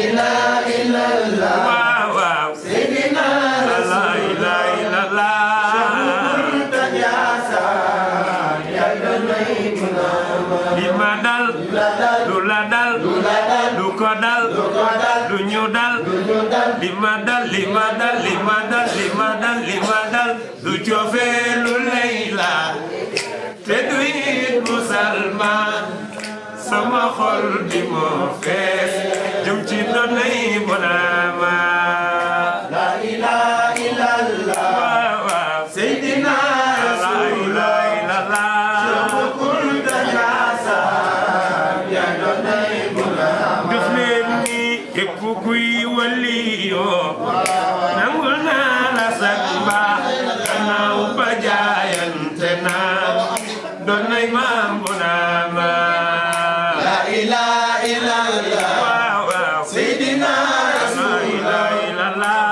ilaha illallah waaw waaw Seydina la ilaha illallah li ma dal lu la dal lu ko dal lu ñu dal li ma dal li ma dal li ma dal li ma dal li ma dal lu coofee lu Layla te du it musalman sama xol di moo fees jëm ci doonay Bonaama la ilaha illallah waaw waaw Seydina la ilaha illallah def leen ni képp kuy waliyoo nangul naa la sax mbaax gannaaw ba jaayante naa doon nay maam Bonaama la ilaha illallah waaw waaw Seydina la ilaha illallah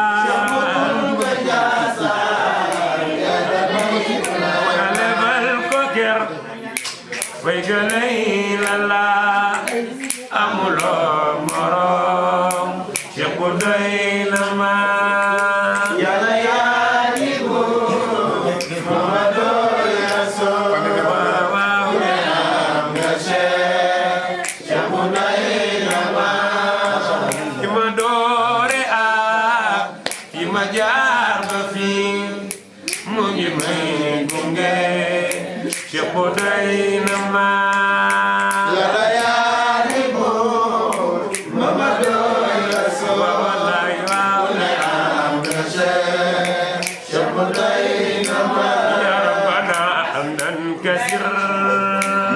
nga lebal ko ger bay gëlay lala amuloo morom Cheikh bu doy na ma yàlla yaa di buur Muhammadu Rasul waaw nga Cheikh bu doy na ma fi ma doore ak fi ma jaar ba fi mu ngi may gunge Cheikh bu doy na ma yàlla yaa di buur Muhammadu Rasul wallaay waaw nga Cheikh bu doy na ma ya rabbana hamdan kasir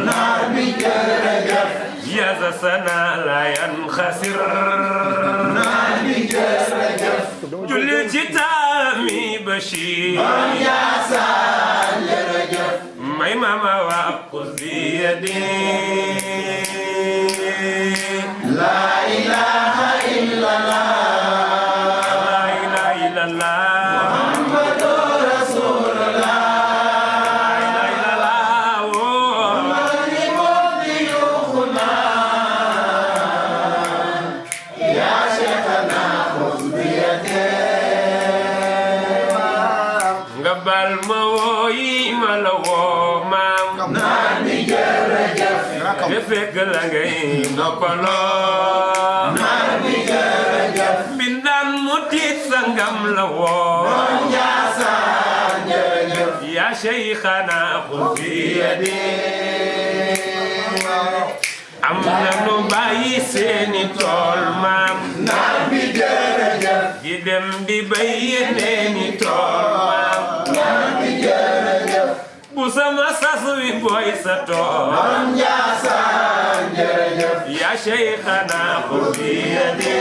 nabi jërëjëf ya za sana la yankhasir nabi jërëjëf julli ci taami Bachir Yaasaan jërëjëf may mama wa qudi yadi la ilaha illallah la ilaha illallah Muhammadu Rasulullah la ilaha illallah mani mubdi yukhuna ya Sheikhana khudh biyadi nga bal ma wooyi ma la woo maam nabi jërëjëf te fekk la ngay noppaloo nabi jërëjëf bindaan mu tiit sangam la woo Yaasaan jërëjëf ya Sheikhana khudh biyadi am na nu bàyyi seeni tool maam nabi jërëjëf di dem di bay yeneeni tool maam nabi jërëjëf bu sama sas wi boy sa tool Yaasaan jërëjëf ya Sheikhana khudh biyadi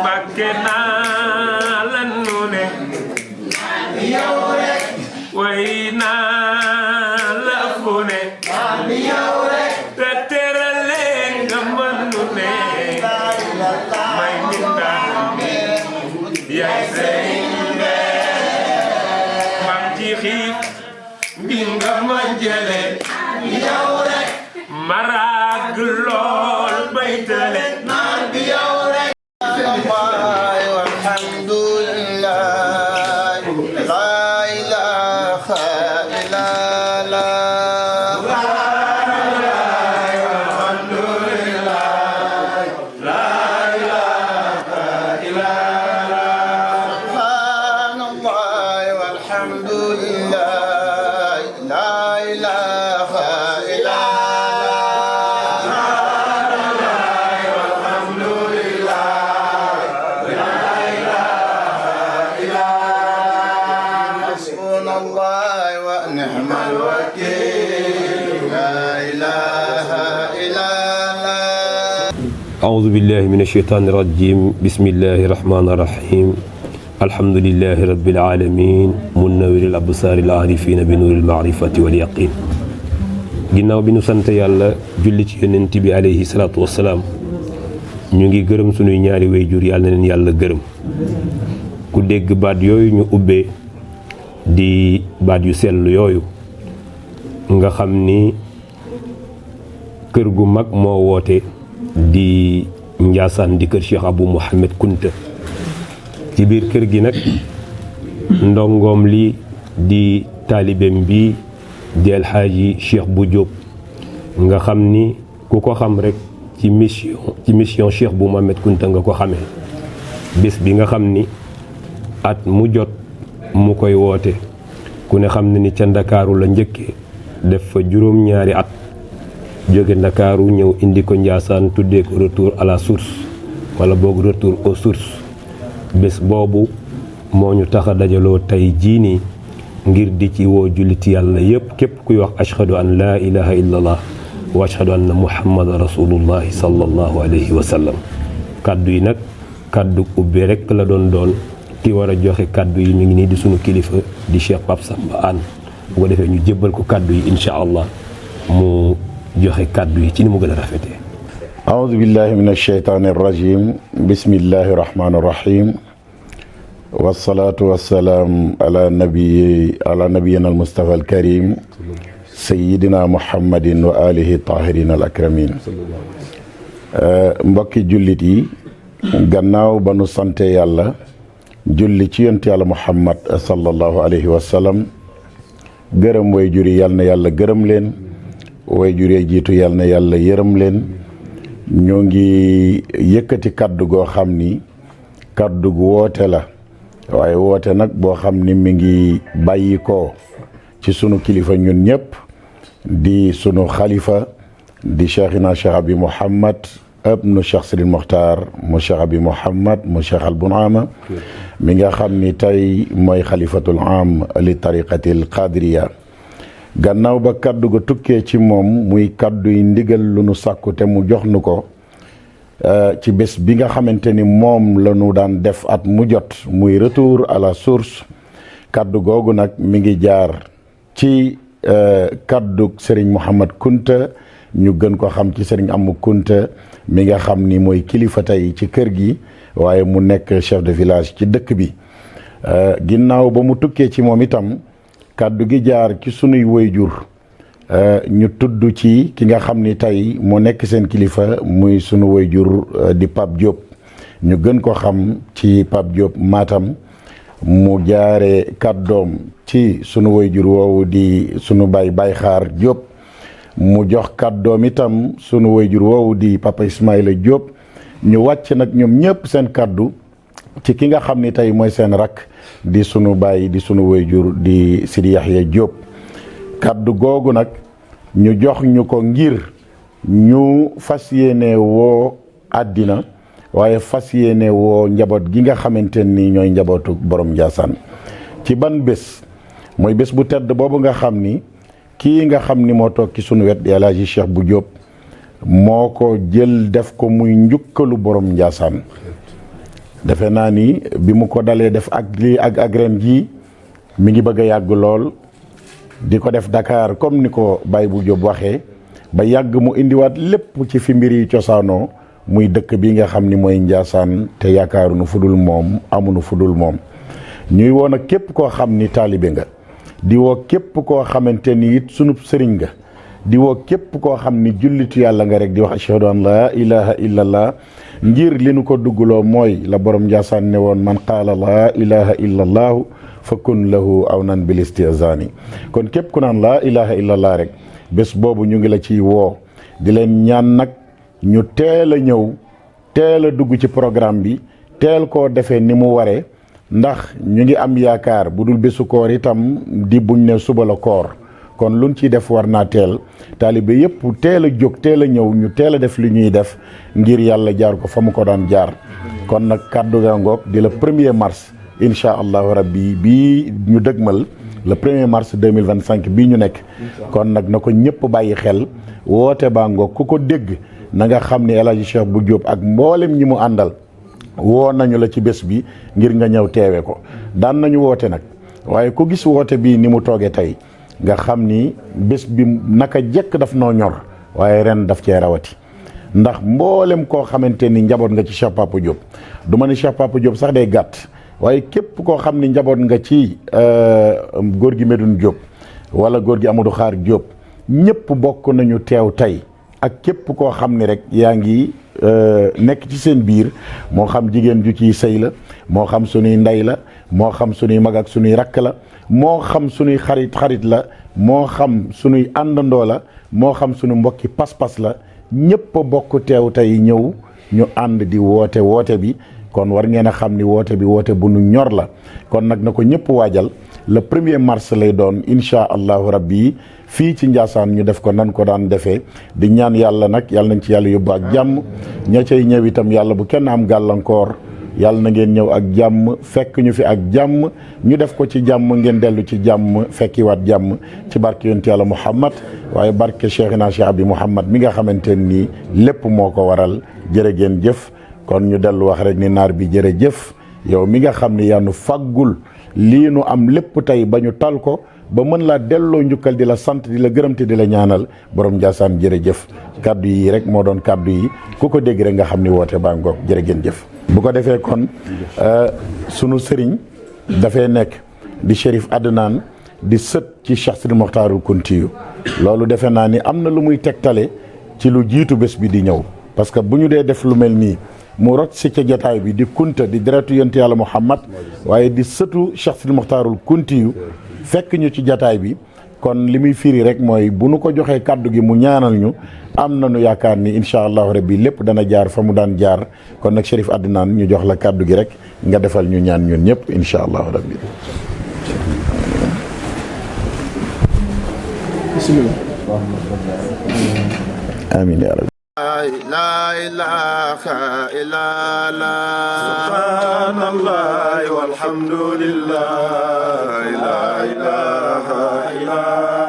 bakke naa la nu ne yow rek way naa la fu ne nabi yow rek te terale nga mën nu ne may mbindaan yaay sëriñ be mam ci xiif bi nga ma jële yow rek maraag lool bay tële nabi yow rek walhamdulillah la ilaha أعوذ بالله من الشيطان الرجيم بسم الله الرحمن الرحيم الحمد لله رب العالمين منور الأبصار العارفين بنور المعرفة واليقين ginnaaw bi nu sant yàlla julli ci yonent bi alayhi salaatu wassalaam ñu ngi gërëm sunuy ñaari wayjur yàlla na leen yàlla gërëm ku dégg baat yooyu ñu ubbee di baat yu sell yooyu nga xam ni kër gu mag moo woote di Njaasaan di kër Cheikh Abou Mouhamed Kunta. ci biir kër gi nag ndongoom li di taalibeem bi di El Hadji Cheikh Bou Diop nga xam ni ku ko xam rek ci mission Cheikh Bou Mouhamed Kunta nga ko xamee. bés bi nga xam ni at mu jot mu koy woote ku ne xam ne ni ca Ndakaaru la njëkkee def fa juróom-ñaari at jóge Ndakaaru ñëw indi ko Njaasaan tuddee ko retour à la source wala boog retour aux sources. bés boobu moo ñu tax a dajaloo tey jii nii ngir di ci woo julliti yàlla yépp képp kuy wax ashhadu an laa ilaha illallah wa ashhadu anna muhammadan rasulullahi sallallahu alayhi wa sallam. kaddu yi nag kaddu ubbi rek la doon ki war a joxe kaddu yi mi ngi nii di sunu kilifa di Cheikh Pape Samba Hann bu ko defee ñu jébbal ko kaddu yi incha allah mu joxe kaddu yi ci ni mu gën a rafetee. أعوذ بالله من الشيطان الرجيم بسم الله الرحمن الرحيم والصلاة والسلام على نبينا المصطفى الكريم سيدنا محمد وآله الطاهرين الأكرمين. mbokki jullit yi gannaaw ba nu sante yàlla julli ci yonent yàlla Muhammad sallallahu alayhi wa sallam gërëm way juri yàlla na yàlla gërëm leen way juri jiitu yàlla na yàlla yërëm leen. ñoo ngi yëkkati kaddu goo xam ni kaddu gu woote la waaye woote nag boo xam ni mi ngi bàyyi ko ci sunu kilifa ñun ñëpp di sunu xalifa di cheikhina Cheikh Abi Mouhamed ibnu Cheikh Sidi Mokhtar mu Cheikh Abi Mouhamed mu Cheikh Al Bounama mi nga xam ni tey mooy xalifatul am li tariqatil qadiriya. gannaaw ba kaddu ga tukkee ci moom muy kaddu yi ndigal lu nu sàkku te mu jox nu ko ci bés bi nga xamante ni moom la nu daan def at mu jot muy retour à la source. kaddu googu nag mi ngi jaar ci kaddu Serigne Mouhamed Kunta ñu gën ko xam ci Serigne Amou Kunta mi nga xam ni mooy kilifa tey ci kër gi waaye mu nekk chef de village ci dëkk bi. ginnaaw ba mu tukkee ci moom itam kaddu gi jaar ci sunuy waajur ñu tudd ci ki nga xam ni tey moo nekk seen kilifa muy sunu waajur di Pape Diop ñu gën ko xam ci Pape Diop Matam mu jaare kàddoom ci sunu waajur woowu di sunu baay Xaar Diop mu jox kàddoom itam sunu waajur woowu di Papa Ismaïla Diop ñu wàcc nag ñoom ñëpp seen kàddu ci ki nga xam ni tey mooy seen rakk di sunu baay di sunu waajur di Sidi Yaxya Diop. kaddu googu nag ñu jox ñu ko ngir ñu fas yéene woo àddina waaye fas yéene woo njaboot gi nga xamante ni ñooy njabootu borom Njaasaan ci ban bés mooy bés bu tedd boobu nga xam ni kii nga xam ni moo toog ci sunu wet di El Hadji Cheikh Bou Diop moo ko jël def ko muy njukkalu borom Njaasaan. defe naa ni bi mu ko dalee def ak lii ak ren jii mi ngi bëgg a yàgg lool di ko def Dakar comme ni ko Baye Bou Diop waxee ba yàgg mu indiwaat lépp ci fi mbir yi cosaanoo muy dëkk bi nga xam ni mooy Njaasaan te yaakaaruñu fudul moom amuñu fudul moom. ñuy woon ak képp koo xam ni taalibe nga di woo képp koo xamante ni it sunub sëriñ nga di woo képp koo xam ni jullitu yàlla nga rek di wax ashhadu an laa ilaha illallah ngir li nu ko dugguloo mooy la borom Njaasaan ne woon man qaala laa ilaha illallahu fa kun lahu awnan bil istihzaani. kon képp ku naan laa ilaha illallah rek bés boobu ñu ngi la ciy woo di leen ñaan nag ñu teel a ñëw teel a dugg ci programme bi teel koo defee ni mu waree ndax ñu ngi am yaakaar bu dul bésu koor itam di buñ ne suba la koor kon luñ ciy def war naa teel taalibe yëpp teel a jóg teel a ñëw ñu teel a def li ñuy def ngir yàlla jaar ko fa mu ko daan jaar. kon nag kàddu ga ngoog di le 1er mars incha allahu rabbi bii ñu dëgmal le 1er mars 2025 bii ñu nekk. kon nag na ko ñëpp bàyyi xel woote baa ngoog ku ko dégg na nga xam ne El Hadji Cheikh Bou Diop ak mboolem ñi mu àndal woo nañu la ci bés bi ngir nga ñëw teewe ko. daan nañu woote nag waaye ku gis woote bii ni mu toogee tey nga xam ni bés bi naka jekk daf noo ñor waaye ren daf cee rawati ndax mboolem koo xamante ni njaboot nga ci Cheikh Papa Diop du ma ni Cheikh Papa Diop sax day gàtt waaye képp koo xam ni njaboot nga ci góor gi Medoune Diop wala góor gi Amadou Xaar Diop ñëpp bokk nañu teew tey ak képp koo xam ni rek yaa ngi nekk ci seen biir moo xam jigéen ju ciy sëy la moo xam suñuy ndey la moo xam suñuy mag ak suñuy rakk la moo xam suñuy xarit la moo xam suñuy àndandoo la moo xam suñu mbokki pas-pas la ñëpp a bokk teew tey ñëw ñu ànd di woote bi kon war ngeen a xam ni woote bi woote bu nu ñor la kon nag na ko ñëpp waajal le 1er mars lay doon incha allahu rabbi fii ci Ndiassane ñu def ko nan ko daan defee di ñaan yàlla nag yàlla nañ ci yàlla yóbbu ak jàmm ña cay ñëw itam yàlla bu kenn am gàllankoor yàlla na ngeen ñëw ak jàmm fekk ñu fi ak jàmm ñu def ko ci jàmm ngeen dellu ci jàmm fekkiwaat jàmm ci barke yonent yàlla Muhammad waaye barke Cheikhina Cheikh Abdi Muhammad mi nga xamante nii lépp moo ko waral jërë ngeen jëf kon ñu dellu wax rek ni naar bi jërëjëf yow mi nga xam ne yaa nu faggul lii nu am lépp tey ba ñu tal ko ba mën laa delloo njukkal di la sant di la gërëm te di la ñaanal borom Ndiassane jërëjëf kaddu yi rek moo doon kaddu yi ku ko dégg rek nga xam ni woote baa ngoog jërë ngeen jëf. bu ko defee kon sunu sëriñ dafay nekk di Chérif Adnan di sët ci Cheikh Sidi Mokhtarul Kuntiyu loolu defe naa ni am na lu muy tegtale ci lu jiitu bés bi di ñëw parce que bu ñu dee def lu mel nii mu rot si ca jotaay bi di kunta di deretu yonent yàlla Muhammad waaye di sëtu Cheikh Sidi Mokhtarul Kuntiyu fekk ñu ci jataay bi kon li muy firi rek mooy bu nu ko joxee kàddu gi mu ñaanal ñu am nañu yaakaar ni incha allahu rabbi lépp dana jaar fa mu daan jaar kon nag Chérif Adnan ñu jox la kàddu gi rek nga defal ñu ñaan ñun ñëpp incha allahu rabbi bismillah amiin yaa rabbi لا إله إلا الله سبحان الله والحمد لله لا إله إلا الله